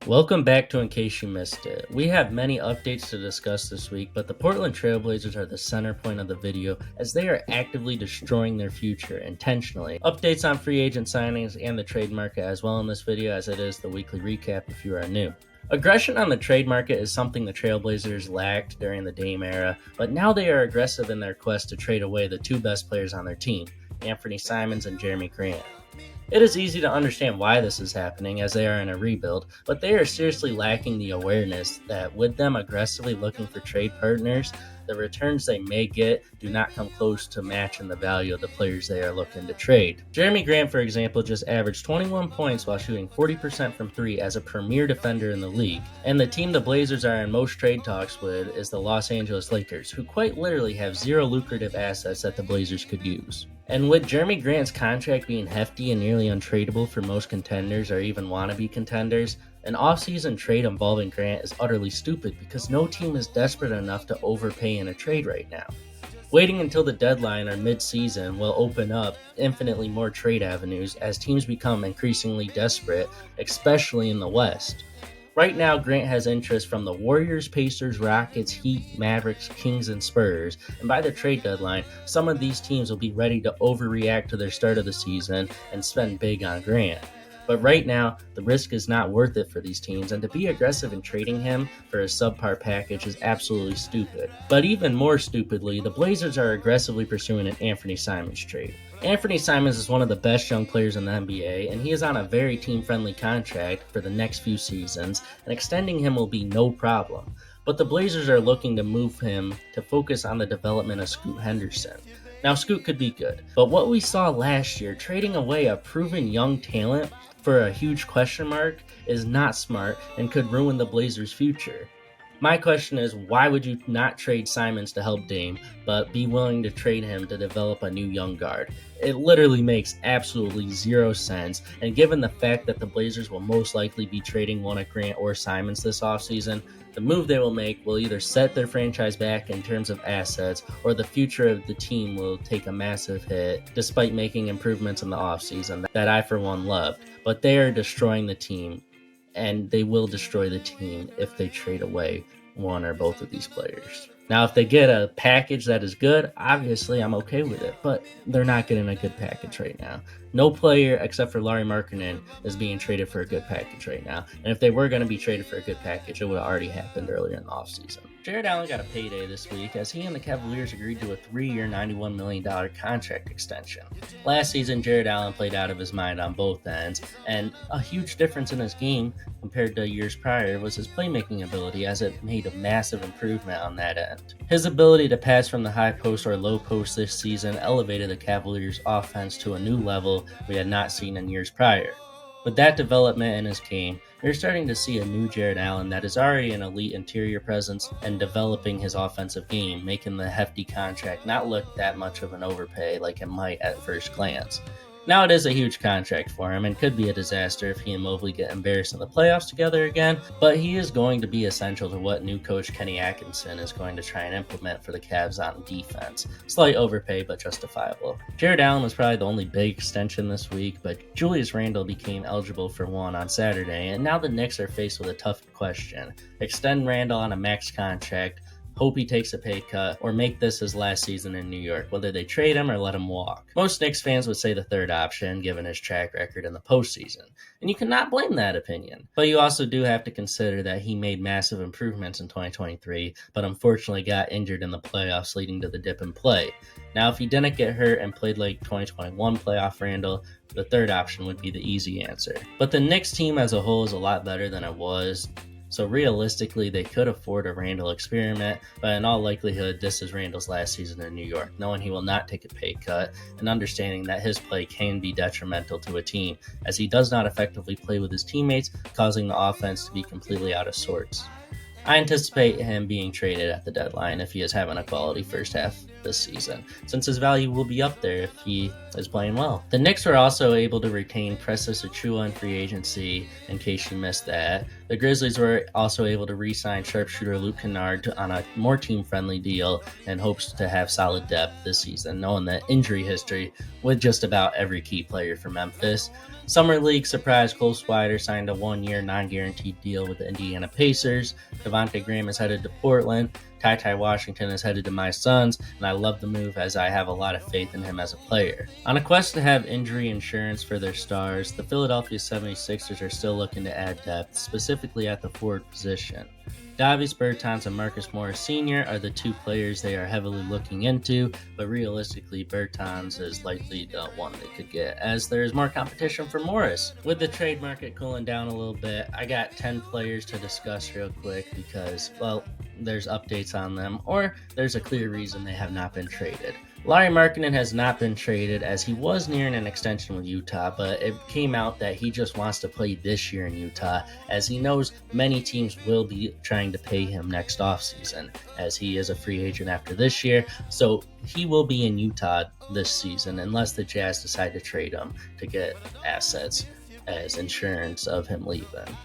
Welcome back to In Case You Missed It. We have many updates to discuss this week, but the Portland Trailblazers are the center point of the video as they are actively destroying their future intentionally. Updates on free agent signings and the trade market as well in this video, as it is the weekly recap if you are new. Aggression on the trade market is something the Trailblazers lacked during the Dame era, but now they are aggressive in their quest to trade away the two best players on their team, Anthony Simons and Jerami Grant. It is easy to understand why this is happening as they are in a rebuild, but they are seriously lacking the awareness that with them aggressively looking for trade partners, the returns they may get do not come close to matching the value of the players they are looking to trade. Jerami Grant, for example, just averaged 21 points while shooting 40% from 3 as a premier defender in the league, and the team the Blazers are in most trade talks with is the Los Angeles Lakers, who quite literally have zero lucrative assets that the Blazers could use. And with Jerami Grant's contract being hefty and nearly untradeable for most contenders or even wannabe contenders, an offseason trade involving Grant is utterly stupid because no team is desperate enough to overpay in a trade right now. Waiting until the deadline or mid-season will open up infinitely more trade avenues as teams become increasingly desperate, especially in the West. Right now, Grant has interest from the Warriors, Pacers, Rockets, Heat, Mavericks, Kings, and Spurs, and by the trade deadline, some of these teams will be ready to overreact to their start of the season and spend big on Grant. But right now, the risk is not worth it for these teams, and to be aggressive in trading him for a subpar package is absolutely stupid. But even more stupidly, the Blazers are aggressively pursuing an Anthony Simons trade. Anthony Simons is one of the best young players in the NBA, and he is on a very team-friendly contract for the next few seasons, and extending him will be no problem. But the Blazers are looking to move him to focus on the development of Scoot Henderson. Now, Scoot could be good, but what we saw last year, trading away a proven young talent for a huge question mark, is not smart and could ruin the Blazers' future. My question is, why would you not trade Simons to help Dame, but be willing to trade him to develop a new young guard? It literally makes absolutely zero sense, and given the fact that the Blazers will most likely be trading one of Grant or Simons this offseason, the move they will make will either set their franchise back in terms of assets, or the future of the team will take a massive hit despite making improvements in the offseason that I for one loved. But they are destroying the team, and they will destroy the team if they trade away one or both of these players. Now, if they get a package that is good, obviously I'm okay with it, but they're not getting a good package right now. No player except for Lauri Markkanen is being traded for a good package right now, and if they were going to be traded for a good package, it would have already happened earlier in the offseason. Jarrett Allen got a payday this week as he and the Cavaliers agreed to a 3-year, $91 million contract extension. Last season, Jarrett Allen played out of his mind on both ends, and a huge difference in his game compared to years prior was his playmaking ability, as it made a massive improvement on that end. His ability to pass from the high post or low post this season elevated the Cavaliers' offense to a new level we had not seen in years prior. With that development in his game, we're starting to see a new Jarrett Allen that is already an elite interior presence and developing his offensive game, making the hefty contract not look that much of an overpay like it might at first glance. Now it is a huge contract for him and could be a disaster if he and Mobley get embarrassed in the playoffs together again, but he is going to be essential to what new coach Kenny Atkinson is going to try and implement for the Cavs on defense. Slight overpay, but justifiable. Jarrett Allen was probably the only big extension this week, but Julius Randle became eligible for one on Saturday, and now the Knicks are faced with a tough question. Extend Randle on a max contract, hope he takes a pay cut, or make this his last season in New York, whether they trade him or let him walk. Most Knicks fans would say the third option, given his track record in the postseason, and you cannot blame that opinion. But you also do have to consider that he made massive improvements in 2023, but unfortunately got injured in the playoffs, leading to the dip in play. Now, if he didn't get hurt and played like 2021 playoff Randle, the third option would be the easy answer. But the Knicks team as a whole is a lot better than it was, so realistically, they could afford a Randle experiment, but in all likelihood, this is Randle's last season in New York, knowing he will not take a pay cut and understanding that his play can be detrimental to a team, as he does not effectively play with his teammates, causing the offense to be completely out of sorts. I anticipate him being traded at the deadline if he is having a quality first half this season, since his value will be up there if he is playing well. The Knicks were also able to retain Precious Achiuwa in free agency, in case you missed that. The Grizzlies were also able to re-sign sharpshooter Luke Kennard on a more team-friendly deal and hopes to have solid depth this season, knowing the injury history with just about every key player for Memphis. Summer League surprise Cole Swider signed a 1-year non-guaranteed deal with the Indiana Pacers. Devontae Graham is headed to Portland. Ty Washington is headed to my Suns, and I love the move as I have a lot of faith in him as a player. On a quest to have injury insurance for their stars, the Philadelphia 76ers are still looking to add depth, specifically at the forward position. Davis Bertans and Marcus Morris Sr. are the two players they are heavily looking into, but realistically, Bertans is likely the one they could get, as there is more competition for Morris. With the trade market cooling down a little bit, I got 10 players to discuss real quick because, well, there's updates on them, or there's a clear reason they have not been traded. Lauri Markkanen has not been traded as he was nearing an extension with Utah, but it came out that he just wants to play this year in Utah as he knows many teams will be trying to pay him next offseason as he is a free agent after this year, so he will be in Utah this season unless the Jazz decide to trade him to get assets as insurance of him leaving.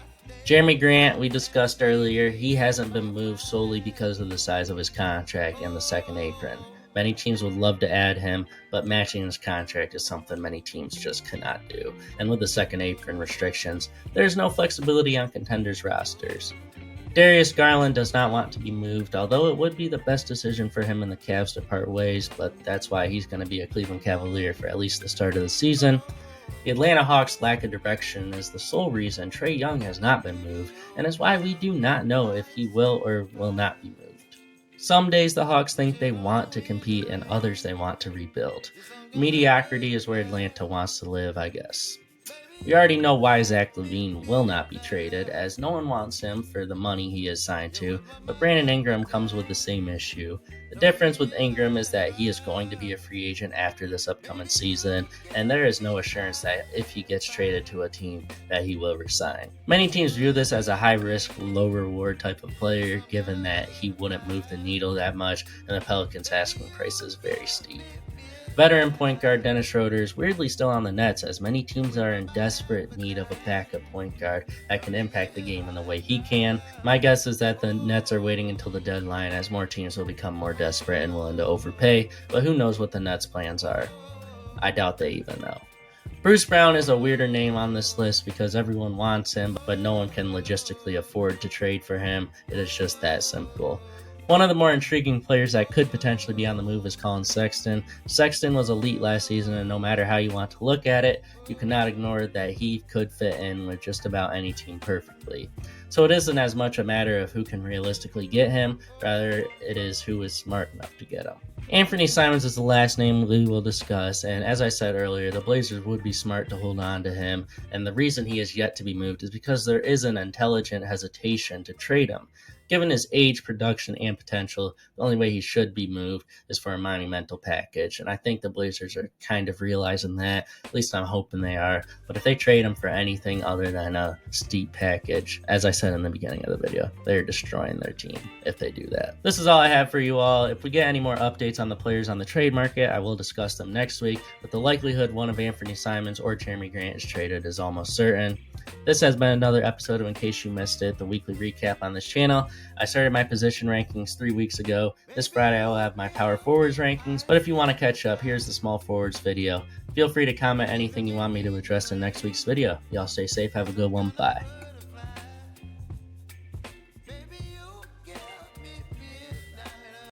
Jeremy Grant, we discussed earlier, he hasn't been moved solely because of the size of his contract and the second apron. Many teams would love to add him, but matching his contract is something many teams just cannot do. And with the second apron restrictions, there's no flexibility on contenders' rosters. Darius Garland does not want to be moved, although it would be the best decision for him and the Cavs to part ways, but that's why he's going to be a Cleveland Cavalier for at least the start of the season. The Atlanta Hawks' lack of direction is the sole reason Trae Young has not been moved, and is why we do not know if he will or will not be moved. Some days the Hawks think they want to compete, and others they want to rebuild. Mediocrity is where Atlanta wants to live, I guess. We already know why Zach LaVine will not be traded, as no one wants him for the money he is signed to, but Brandon Ingram comes with the same issue. The difference with Ingram is that he is going to be a free agent after this upcoming season, and there is no assurance that if he gets traded to a team that he will resign. Many teams view this as a high-risk, low-reward type of player, given that he wouldn't move the needle that much, and the Pelicans' asking price is very steep. Veteran point guard Dennis Schroeder is weirdly still on the Nets, as many teams are in desperate need of a backup point guard that can impact the game in the way he can. My guess is that the Nets are waiting until the deadline, as more teams will become more desperate and willing to overpay, but who knows what the Nets' plans are. I doubt they even know. Bruce Brown is a weirder name on this list because everyone wants him, but no one can logistically afford to trade for him. It is just that simple. One of the more intriguing players that could potentially be on the move is Colin Sexton. Sexton was elite last season, and no matter how you want to look at it, you cannot ignore that he could fit in with just about any team perfectly. So it isn't as much a matter of who can realistically get him, rather it is who is smart enough to get him. Anthony Simons is the last name we will discuss, and as I said earlier, the Blazers would be smart to hold on to him, and the reason he is yet to be moved is because there is an intelligent hesitation to trade him. Given his age, production, and potential, the only way he should be moved is for a monumental package, and I think the Blazers are kind of realizing that. At least I'm hoping they are. But if they trade him for anything other than a steep package, as I said in the beginning of the video, they're destroying their team if they do that. This is all I have for you all. If we get any more updates on the players on the trade market, I will discuss them next week, but the likelihood one of Anthony Simons or Jeremy Grant is traded is almost certain. This has been another episode of In Case You Missed It, the weekly recap on this channel. I started my position rankings 3 weeks ago. This Friday I will have my power forwards rankings, but if you want to catch up, here's the small forwards video. Feel free to comment anything you want me to address in next week's video. Y'all stay safe, have a good one, bye.